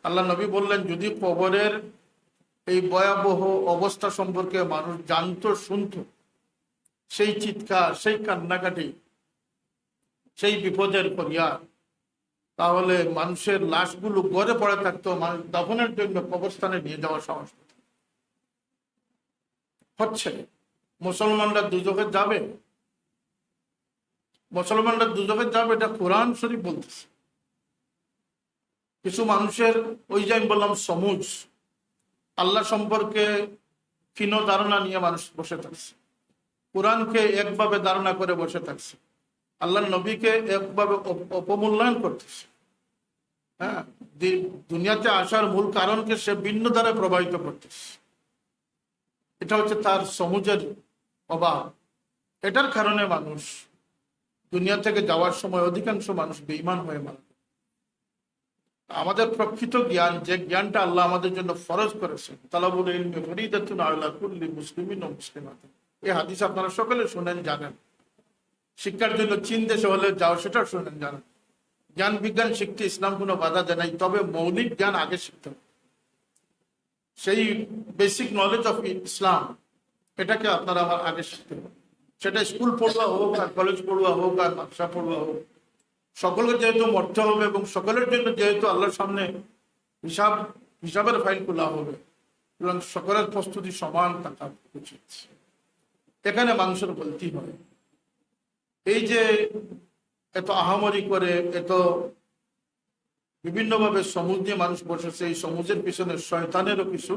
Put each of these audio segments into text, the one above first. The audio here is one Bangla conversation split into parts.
আল্লাহ নবী বললেন, যদি কবরের এই ভয়াবহ অবস্থা সম্পর্কে মানুষ জানতো, শুনতো, সেই চিৎকার, সেই কান্নাকাটি, সেই বিপদের ফরিয়াদ, তাহলে মানুষের লাশগুলো গড়ে পড়ে থাকতো, মানুষ দাফনের জন্য কবরস্থানে নিয়ে যাওয়ার সাহস হচ্ছে। মুসলমানরা দুজকে যাবে, মুসলমানরা দুজকে যাবে, এটা কোরআন শরীফ বলতেছে। কিছু মানুষের ওই যে আমি বললাম সমুজ, আল্লাহ সম্পর্কে ক্ষীণ ধারণা নিয়ে মানুষ বসে থাকছে, কোরআনকে একভাবে ধারণা করে বসে থাকছে, আল্লাহ নবীকে একভাবে অপমূল্যায়ন করতেছে। হ্যাঁ, দুনিয়াতে আসার মূল কারণকে সে ভিন্ন দ্বারা প্রবাহিত করতেছে। এটা হচ্ছে তার সমুজের অভাব। এটার কারণে মানুষ দুনিয়া থেকে যাওয়ার সময় অধিকাংশ মানুষ বেঈমান হয়ে মারা। আমাদের প্রকৃত জ্ঞান, যে জ্ঞানটা আল্লাহ আমাদের জন্য ফরজ করেছেন, তালাবুল ইলমি ফরিদাতুন আলা কুল্লি মুসলিমিন ওয়া মুসলিমাতিন, এই হাদিস আপনারা সকলে শুনেন, জানেন। শিক্ষার জন্য চীন দেশে হলে যাও, সেটা শুনেন, জানেন। জ্ঞান বিজ্ঞান শিখতে ইসলাম কোনো বাধা দেয় নাই, তবে মৌলিক জ্ঞান আগে শিখতে হবে। সেই বেসিক নলেজ অফ ইসলাম, এটাকে আপনারা আমার আগে শিখতে হবে। সেটা স্কুল পড়ুয়া হোক, আর কলেজ পড়ুয়া হোক, আর মাদ্রাসা পড়ুয়া হোক, সকলকে যেহেতু মরতে হবে এবং সকলের জন্য যেহেতু আল্লাহর সামনে হিসাবের ফাইল খোলা হবে, এবং সকলের প্রস্তুতি সমান থাকা উচিত। এখানে মানুষের গলতি হয়। এই যে এত আহামরি করে, এত বিভিন্নভাবে সমুজ নিয়ে মানুষ বসেছে, এই সমুজের পিছনে শয়তানেরও কিছু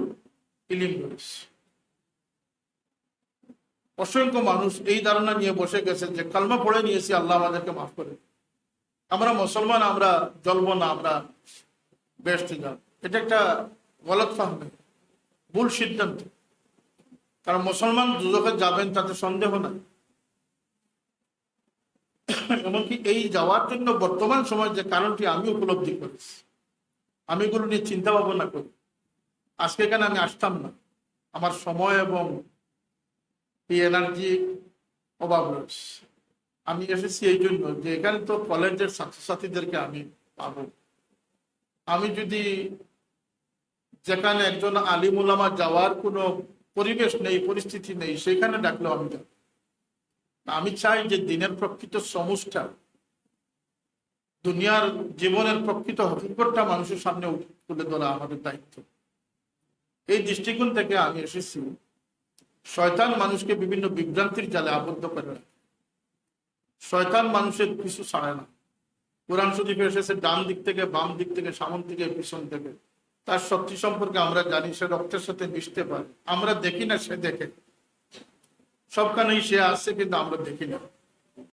ইলিম রয়েছে। অসংখ্য মানুষ এই ধারণা নিয়ে বসে গেছে যে কালমা পড়ে নিয়েছি, আল্লাহ আমাদেরকে মাফ করে, আমরা মুসলমান, আমরা জ্বলবো না, আমরা বেহেশতে যাব। এটা একটা গলত ফাহমি, ভুল সিদ্ধান্ত। কারণ মুসলমান দুজকে যাবেন, তাতে সন্দেহ নাই। এমনকি এই যাওয়ার জন্য বর্তমান সময় যে কারণটি আমি উপলব্ধি করেছি, আমি এগুলো নিয়ে চিন্তা ভাবনা করি। আজকে এখানে আমি আসতাম না, আমার সময় এবং এই এনার্জি অভাব রয়েছে। আমি এসেছি এই জন্য যে এখানে তো কলেজের ছাত্রছাত্রীদেরকে আমি পাবো। আমি যদি যেখানে একজন আলিম উলামা যাওয়ার কোনো পরিবেশ নেই, পরিস্থিতি নেই, সেখানে ডাকলেও আমি যাব। আমি চাই যে দিনের প্রকৃত সমুজটা, দুনিয়ার জীবনের প্রকৃত হকিকতটা মানুষের সামনে তুলে ধরা আমাদের দায়িত্ব। এই দৃষ্টিকোণ থেকে আমি এসেছি। শয়তান মানুষকে বিভিন্ন বিভ্রান্তির জালে আবদ্ধ করে রাখে। শয়তান মানুষের কিছু ছাড়ে না। কোরআন শরীফে এসেছে ডান দিক থেকে, বাম দিক থেকে, সামন থেকে, পিছন থেকে। তার শক্তি সম্পর্কে আমরা জানি, সে রক্তের সাথে মিশতে পারে। আমরা দেখি না, সে দেখে। সবখানেই সে আসছে, কিন্তু আমরা দেখি না।